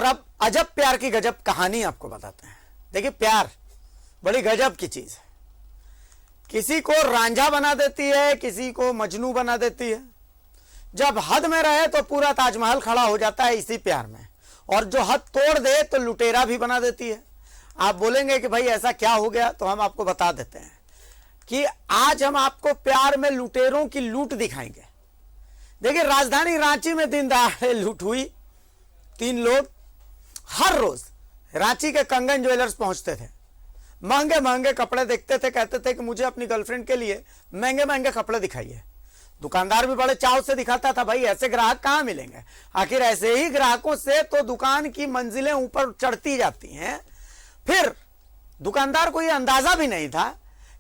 और अब अजब प्यार की गजब कहानी आपको बताते हैं। देखिए, प्यार बड़ी गजब की चीज है। किसी को रांझा बना देती है, किसी को मजनू बना देती है। जब हद में रहे तो पूरा ताजमहल खड़ा हो जाता है इसी प्यार में, और जो हद तोड़ दे तो लुटेरा भी बना देती है। आप बोलेंगे कि भाई ऐसा क्या हो गया, तो हम आपको बता देते हैं कि आज हम आपको प्यार में लुटेरों की लूट दिखाएंगे। देखिए, राजधानी रांची में दिन दहाड़े लूट हुई। 3 लोग हर रोज रांची के कंगन ज्वेलर्स पहुंचते थे, महंगे महंगे कपड़े देखते थे, कहते थे कि मुझे अपनी गर्लफ्रेंड के लिए महंगे महंगे कपड़े दिखाइए। दुकानदार भी बड़े चाव से दिखाता था, भाई ऐसे ग्राहक कहां मिलेंगे, आखिर ऐसे ही ग्राहकों से तो दुकान की मंजिलें ऊपर चढ़ती जाती हैं। फिर दुकानदार को यह अंदाजा भी नहीं था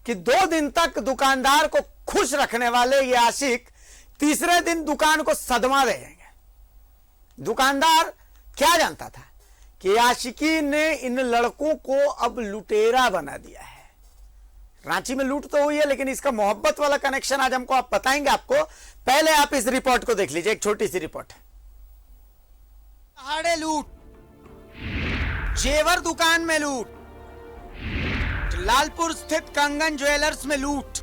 कि 2 दिन तक दुकानदार को खुश रखने वाले ये आशिक तीसरे दिन दुकान को सदमा देंगे। दुकानदार क्या जानता था कि आशिकी ने इन लड़कों को अब लुटेरा बना दिया है। रांची में लूट तो हुई है, लेकिन इसका मोहब्बत वाला कनेक्शन आज हमको आप बताएंगे। आपको पहले आप इस रिपोर्ट को देख लीजिए, एक छोटी सी रिपोर्ट है। दहाड़े लूट, जेवर दुकान में लूट, लालपुर स्थित कंगन ज्वेलर्स में लूट,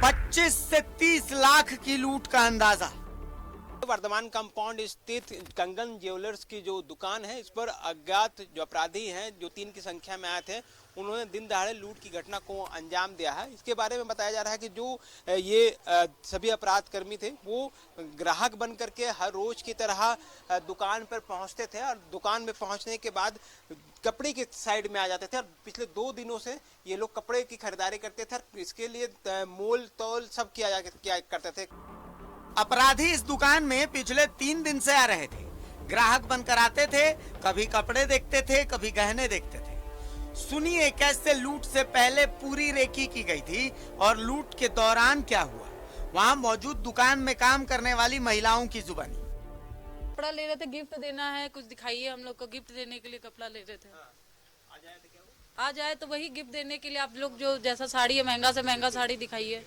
25 से 30 लाख की लूट का अंदाजा। वर्धमान कंपाउंड स्थित कंगन ज्वेलर्स की जो दुकान है, इस पर अज्ञात जो अपराधी हैं, जो 3 की संख्या में आए थे, उन्होंने दिन दहाड़े लूट की घटना को अंजाम दिया है। इसके बारे में बताया जा रहा है कि जो ये सभी अपराध कर्मी थे, वो ग्राहक बन करके हर रोज की तरह दुकान पर पहुंचते थे, और दुकान में पहुंचने के बाद कपड़े के साइड में आ जाते थे। और पिछले 2 दिनों से ये लोग कपड़े की खरीदारी करते थे, इसके लिए मोल तोल सब किया करते थे। अपराधी इस दुकान में पिछले 3 दिन से आ रहे थे, ग्राहक बनकर आते थे, कभी कपड़े देखते थे, कभी गहने देखते थे। सुनिए कैसे लूट से पहले पूरी रेकी की गई थी और लूट के दौरान क्या हुआ, वहां मौजूद दुकान में काम करने वाली महिलाओं की जुबानी। कपड़ा ले रहे थे, गिफ्ट देना है, कुछ दिखाइए हम लोग को, गिफ्ट देने के लिए कपड़ा ले रहे थे। आ जाए तो वही गिफ्ट देने के लिए आप लोग जो जैसा साड़ी है, महंगा से महंगा साड़ी दिखाइए।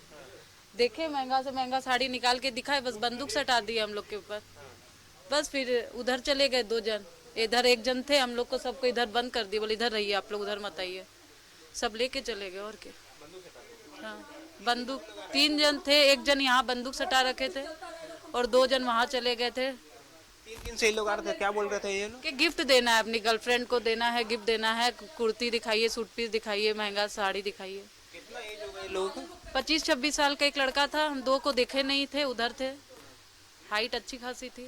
देखे महंगा से महंगा साड़ी निकाल के दिखाए, बस बंदूक सटा दी हम लोग के ऊपर। बस फिर उधर चले गए 2 जन, इधर 1 जन थे, हम लोग को सबको इधर बंद कर दिए, बोले इधर रहिए आप लोग, उधर मत आइए। सब लेके चले गए। और क्या, हाँ बंदूक, 3 जन थे, 1 जन यहाँ बंदूक सटा रखे थे और 2 जन वहाँ चले गए थे। 3 दिन से ये लोग आ रहे थे, क्या बोल रहे थे ये लोग? कि गिफ्ट देना है, अपनी गर्लफ्रेंड को देना है, गिफ्ट देना है, कुर्ती दिखाइए, सूट पीस दिखाइए, महंगा साड़ी दिखाइए। कितना एज हो गए लोगों को? 25-26 साल का एक लड़का था, हम 2 को देखे नहीं थे, उधर थे, हाइट अच्छी खासी थी।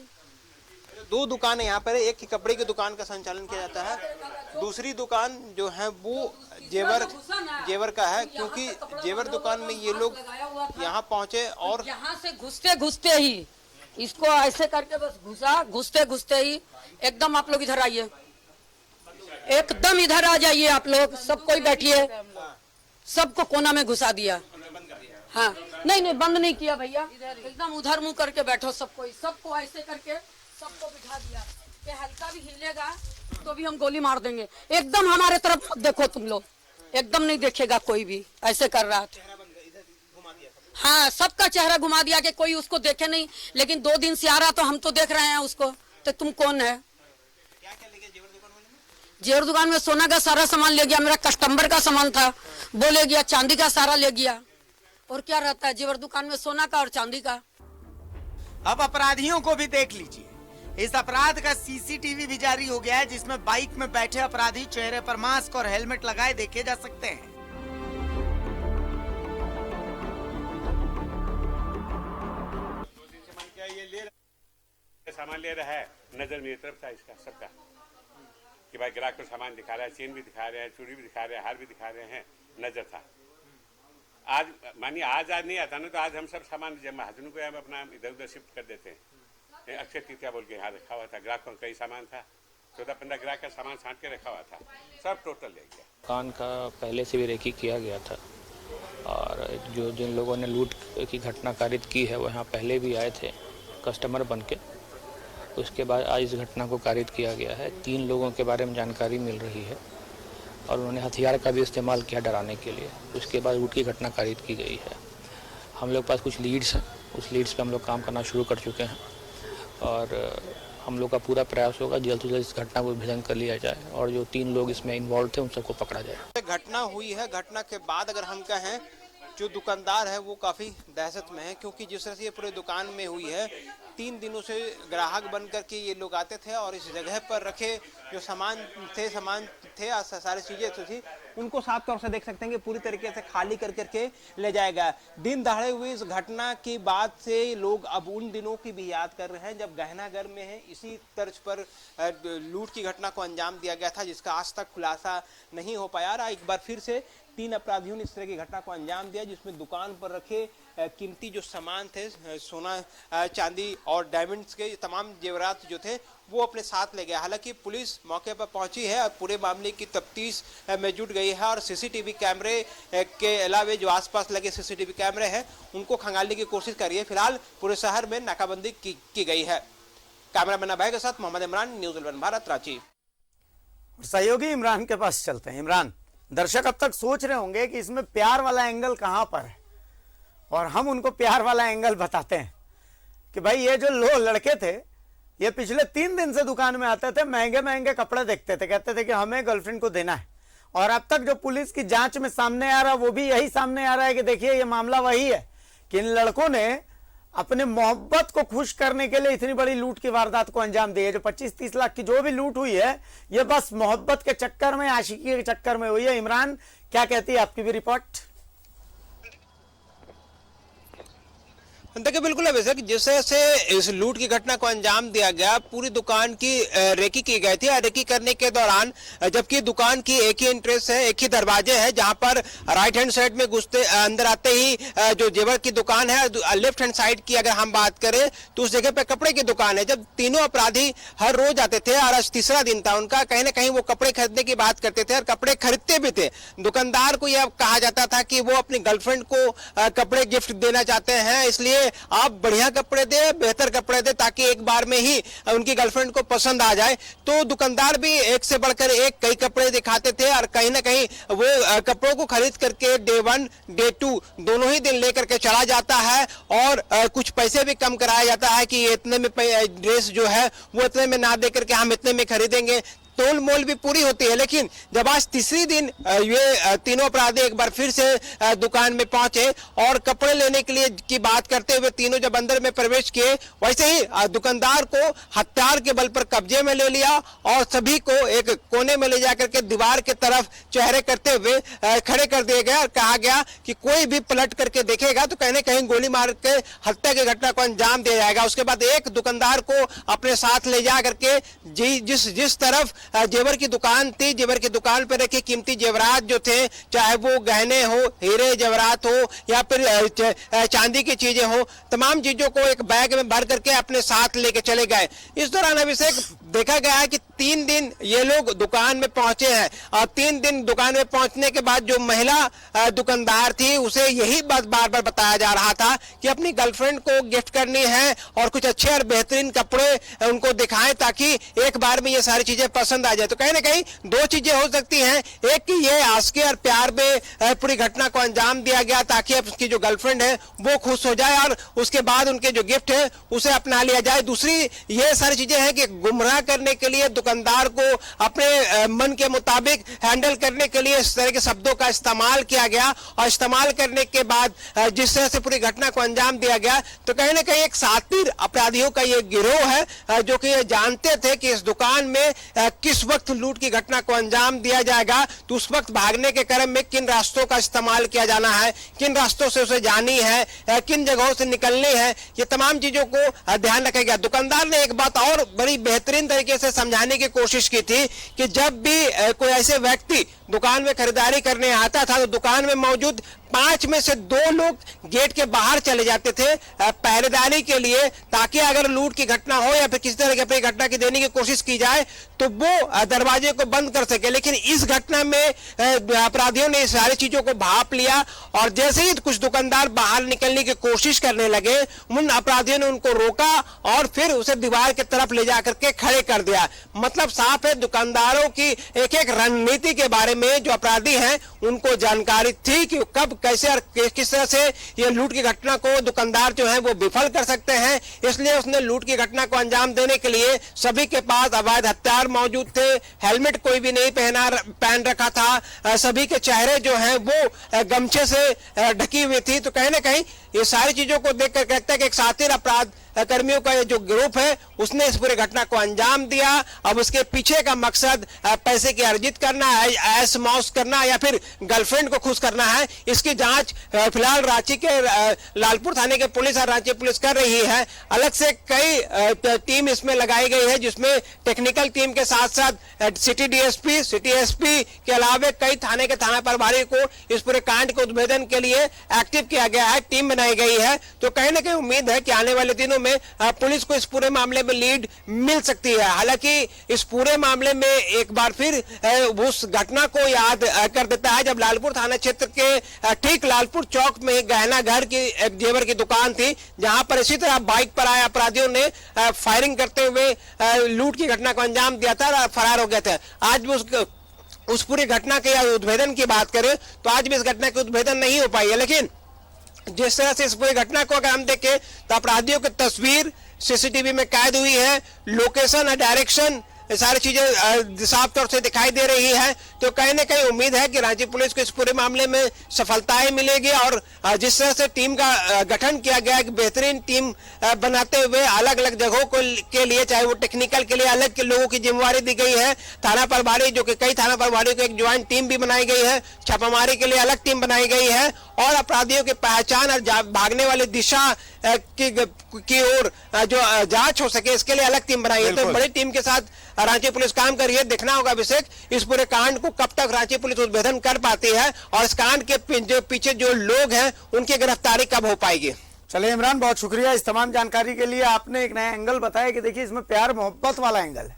2 दुकानें यहाँ पर है, एक की कपड़े की दुकान का संचालन किया जाता है, दूसरी दुकान जो है वो जेवर का है, क्योंकि जेवर दुकान में ये लोग यहाँ पहुँचे और यहाँ से घुसते ही इसको ऐसे करके बस घुसते ही एकदम आप लोग इधर आइए, एकदम इधर आ जाइए आप लोग, सब कोई बैठिए, सबको कोना में घुसा दिया। हाँ नहीं बंद नहीं किया भैया, एकदम उधर मुंह करके बैठो, सबको ऐसे करके सबको बिठा दिया। ये हल्का भी हिलेगा तो भी हम गोली मार देंगे। एकदम हमारे तरफ देखो तुम लोग, एकदम नहीं देखेगा कोई भी, ऐसे कर रहा था। हाँ सबका चेहरा घुमा दिया कि कोई उसको देखे नहीं, लेकिन 2 दिन से आ रहा तो हम तो देख रहे हैं उसको। तो तुम कौन है? जेवर दुकान में सोना का सारा सामान ले गया, मेरा कस्टमर का सामान था वो ले गया, चांदी का सारा ले गया। और क्या रहता है जेवर दुकान में, सोना का और चांदी का। अब अपराधियों को भी देख लीजिए। इस अपराध का सीसीटीवी भी जारी हो गया है, जिसमें बाइक में बैठे अपराधी चेहरे पर मास्क और हेलमेट लगाए देखे जा सकते हैं। सामान ले रहा है, नजर मेरी तरफ था इसका सबका कि भाई ग्राहक को सामान दिखा रहा है, चेन भी दिखा रहे हैं, चूड़ी भी दिखा रहे हैं, हार भी दिखा रहे हैं, नजर था। आज मानिए आज नहीं आता ना, तो आज हम सब सामान जब महाजनों को हम अपना इधर उधर शिफ्ट कर देते हैं। अक्षय तृतीया बोल के यहाँ रखा हुआ था, ग्राहकों का कई सामान था, 14-15 ग्राहक का सामान छांट के रखा हुआ था, सब टोटल ले गया। दुकान का पहले से भी रेकी किया गया था, और जो जिन लोगों ने लूट की घटना कारित की है वो यहाँ पहले भी आए थे कस्टमर बन के। उसके बाद आज इस घटना को कारित किया गया है। 3 लोगों के बारे में जानकारी मिल रही है और उन्होंने हथियार का भी इस्तेमाल किया डराने के लिए। उसके बाद लूट की घटना कारित की गई है। हम लोग पास कुछ लीड्स हैं, उस लीड्स पे हम लोग काम करना शुरू कर चुके हैं और हम लोग का पूरा प्रयास होगा जल्द से जल्द इस घटना को भेदन कर लिया जाए और जो 3 लोग इसमें इन्वॉल्व थे उन सबको पकड़ा जाए। घटना हुई है, घटना के बाद अगर हम कहें जो दुकानदार है वो काफी दहशत में है, क्योंकि जिस तरह से ये पूरे दुकान में हुई है 3 दिनों से ग्राहक बन करके ये लोग आते थे और इस जगह पर रखे जो सामान थे सारी चीजें थी उनको साफ तौर से देख सकते हैं कि पूरी तरीके से खाली कर करके ले जाएगा। दिन दहाड़े हुई इस घटना के बाद से लोग अब उन दिनों की भी याद कर रहे हैं जब गहनागर में है इसी तर्ज पर लूट की घटना को अंजाम दिया गया था, जिसका आज तक खुलासा नहीं हो पाया। एक बार फिर से 3 अपराधियों ने इस तरह की घटना को अंजाम दिया, जिसमें दुकान पर रखे कीमती जो सामान थे, सोना चांदी और डायमंड्स के तमाम जेवरात जो थे वो अपने साथ ले गया। हालांकि पुलिस मौके पर पहुंची है और पूरे मामले की तफ्तीश में जुट गई है और सीसीटीवी कैमरे के अलावा जो आसपास लगे सीसीटीवी कैमरे हैं उनको खंगालने की कोशिश कर रही है। फिलहाल पूरे शहर में नाकाबंदी की गई है। कैमरामैन अभय के साथ मोहम्मद इमरान, न्यूज़ 11 भारत, रांची। सहयोगी इमरान के पास चलते हैं। इमरान, दर्शक अब तक सोच रहे होंगे कि इसमें प्यार वाला एंगल कहां पर है, और हम उनको प्यार वाला एंगल बताते हैं कि भाई ये जो लड़के थे ये पिछले 3 दिन से दुकान में आते थे, महंगे महंगे कपड़े देखते थे, कहते थे कि हमें गर्लफ्रेंड को देना है। और अब तक जो पुलिस की जांच में सामने आ रहा वो भी यही सामने आ रहा है कि देखिए ये मामला वही है कि इन लड़कों ने अपने मोहब्बत को खुश करने के लिए इतनी बड़ी लूट की वारदात को अंजाम दी है। जो 25-30 लाख की जो भी लूट हुई है ये बस मोहब्बत के चक्कर में, आशिकी के चक्कर में हुई है। इमरान, क्या कहती है आपकी भी रिपोर्ट? देखिए बिल्कुल है वैसे कि जिस तरह से इस लूट की घटना को अंजाम दिया गया, पूरी दुकान की रेकी की गई थी। रेकी करने के दौरान जबकि दुकान की एक ही एंट्रेंस है, एक ही दरवाजे है, जहां पर राइट हैंड साइड में घुसते अंदर आते ही जो जेवर की दुकान है, लेफ्ट हैंड साइड की अगर हम बात करें तो उस जगह पे कपड़े की दुकान है। जब तीनों अपराधी हर रोज आते थे और आज तीसरा दिन था उनका, कहीं ना कहीं वो कपड़े खरीदने की बात करते थे और कपड़े खरीदते भी थे। दुकानदार को यह कहा जाता था कि वो अपनी गर्लफ्रेंड को कपड़े गिफ्ट देना चाहते हैं, इसलिए आप बढ़िया कपड़े दे, बेहतर कपड़े दे, ताकि एक बार में ही उनकी गर्लफ्रेंड को पसंद आ जाए। तो दुकानदार भी एक से बढ़कर एक कई कपड़े दिखाते थे और कहीं ना कहीं वो कपड़ों को खरीद करके डे 1 डे 2 दोनों ही दिन लेकर के चला जाता है और कुछ पैसे भी कम कराया जाता है कि इतने में ड्रेस जो है वो इतने में ना दे करके हम इतने में खरीदेंगे। तोल मोल भी पूरी होती है। लेकिन जब आज तीसरी दिन ये तीनों अपराधी एक बार फिर से दुकान में पहुंचे और कपड़े लेने के लिए की बात करते हुए तीनों जब अंदर में प्रवेश किए, वैसे ही दुकानदार को हथियार के बल पर कब्जे में ले लिया और सभी को एक कोने में ले जाकर के दीवार के तरफ चेहरे करते हुए खड़े कर दिए गए और कहा गया कि कोई भी पलट करके देखेगा तो कहीं ना कहीं गोली मार के हत्या की घटना को अंजाम दिया जाएगा। उसके बाद एक दुकानदार को अपने साथ ले जा करके जिस तरफ जेवर की दुकान थी, जेवर की दुकान पर रखे कीमती जेवरात जो थे, चाहे वो गहने हो, हीरे जेवरात हो या फिर चांदी की चीजें हो, तमाम चीजों को एक बैग में भर करके अपने साथ लेके चले गए। इस दौरान अभिषेक देखा गया है कि 3 दिन ये लोग दुकान में पहुंचे हैं और 3 दिन दुकान में पहुंचने के बाद जो महिला दुकानदार थी उसे यही बात बार बार बताया जा रहा था कि अपनी गर्लफ्रेंड को गिफ्ट करनी है और कुछ अच्छे और बेहतरीन कपड़े उनको दिखाएं ताकि एक बार में ये सारी चीजें पसंद आ जाए। तो कहीं ना कहीं 2 चीजें हो सकती हैं, एक कि ये आशिकी और प्यार में पूरी घटना को अंजाम दिया गया ताकि अब उसकी जो गर्लफ्रेंड है वो खुश हो जाए और उसके बाद उनके जो गिफ्ट है उसे अपना लिया जाए। दूसरी ये सारी चीजें हैं कि गुमराह करने के लिए दुकानदार को अपने मन के मुताबिक हैंडल करने के लिए इस तरह के शब्दों का इस्तेमाल किया गया और इस्तेमाल करने के बाद जिस तरह से पूरी घटना को अंजाम दिया गया, तो कहीं ना कहीं एक शातिर अपराधियों का ये गिरोह है जो कि ये जानते थे कि इस दुकान में किस वक्त लूट की घटना को अंजाम दिया जाएगा, तो उस वक्त भागने के क्रम में किन रास्तों का इस्तेमाल किया जाना है, किन रास्तों से उसे जानी है, किन जगहों से निकलनी है, ये तमाम चीजों को ध्यान रखेगा। दुकानदार ने एक बात और बड़ी बेहतरीन तरीके से समझाने की कोशिश की थी कि जब भी कोई ऐसे व्यक्ति दुकान में खरीदारी करने आता था तो दुकान में मौजूद 5 में से 2 लोग गेट के बाहर चले जाते थे पहरेदारी के लिए, ताकि अगर लूट की घटना हो या फिर किसी तरह की घटना की देने की कोशिश की जाए तो वो दरवाजे को बंद कर सके। लेकिन इस घटना में अपराधियों ने इस सारी चीजों को भांप लिया और जैसे ही कुछ दुकानदार बाहर निकलने की कोशिश करने लगे, उन अपराधियों ने उनको रोका और फिर उसे दीवार की तरफ ले जाकर के खड़े कर दिया। मतलब साफ है, दुकानदारों की एक एक रणनीति के बारे में जो अपराधी हैं उनको जानकारी थी कि कब कैसे और किस तरह से ये लूट की घटना को दुकानदार जो है वो विफल कर सकते हैं। इसलिए उसने लूट की घटना को अंजाम देने के लिए सभी के पास अवैध हथियार मौजूद थे, हेलमेट कोई भी नहीं पहन रखा था, सभी के चेहरे जो हैं वो गमछे से ढकी हुई थी। तो कहीं ना कहीं ये सारी चीजों को देखकर कहते हैं कि एक शातिर अपराध कर्मियों का ये जो ग्रुप है उसने इस पूरी घटना को अंजाम दिया। अब उसके पीछे का मकसद पैसे की अर्जित करना है, ऐश मौज करना या फिर गर्लफ्रेंड को खुश करना है। इसकी जांच फिलहाल रांची के लालपुर थाने के पुलिस और रांची पुलिस कर रही है। अलग से कई टीम इसमें लगाई गई है, जिसमें टेक्निकल टीम के साथ साथ सिटी डीएसपी, सिटी एसपी के अलावा कई थाने के थाना प्रभारी को इस पूरे कांड के उद्भेदन के लिए एक्टिव किया गया है, टीम बनाई गई है। तो कहीं ना कहीं उम्मीद है कि आने वाले दिनों में पुलिस को इस पूरे मामले में लीड मिल सकती है। हालांकि इस पूरे मामले में एक बार फिर उस घटना को याद कर देता है जब लालपुर थाना क्षेत्र के ठीक लालपुर चौक में एक गहना घर की एक जेवर की दुकान थी, जहां पर इसी तरह बाइक पर आए अपराधियों ने फायरिंग करते हुए लूट की घटना को अंजाम दिया था और फरार हो गए थे। आज भी उस पूरी घटना के उद्भेदन की बात करें तो आज भी इस घटना की उद्भेदन नहीं हो पाई है। लेकिन जिस तरह से इस पूरी घटना को अगर हम देखें तो अपराधियों की तस्वीर सीसीटीवी में कैद हुई है, लोकेशन और डायरेक्शन सारी चीजें साफ तौर से दिखाई दे रही है। तो कहीं ना कहीं उम्मीद है कि रांची पुलिस को इस पूरे मामले में सफलताएं मिलेगी और जिस तरह से टीम का गठन किया गया, एक बेहतरीन टीम बनाते हुए अलग अलग जगहों के लिए, चाहे वो टेक्निकल के लिए अलग के लोगों की जिम्मेवारी दी गई है। थाना प्रभारी जो कि कई थाना प्रभारी को एक ज्वाइंट टीम भी बनाई गई है, छापामारी के लिए अलग टीम बनाई गई है और अपराधियों की पहचान और भागने वाली दिशा की ओर जो जांच हो सके इसके लिए अलग टीम बनाई है। तो बड़ी टीम के साथ रांची पुलिस काम कर रही है। देखना होगा अभिषेक इस पूरे कांड को कब तक रांची पुलिस उद्भेदन कर पाती है और इस कांड के पीछे जो लोग हैं उनकी गिरफ्तारी कब हो पाएगी। चलिए इमरान, बहुत शुक्रिया इस तमाम जानकारी के लिए। आपने एक नया एंगल बताया कि देखिए इसमें प्यार मोहब्बत वाला एंगल है,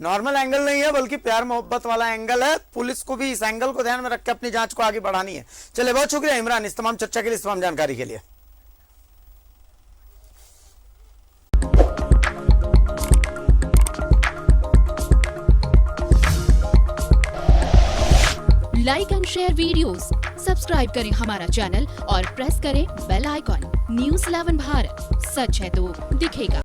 नॉर्मल एंगल नहीं है बल्कि प्यार मोहब्बत वाला एंगल है। पुलिस को भी इस एंगल को ध्यान में रख के अपनी जांच को आगे बढ़ानी है। चलिए बहुत शुक्रिया इमरान इस तमाम चर्चा के लिए, इस तमाम जानकारी के लिए। Like and share videos, subscribe करें हमारा चैनल और प्रेस करें बेल आइकॉन। न्यूज़ 11 भारत, सच है तो दिखेगा।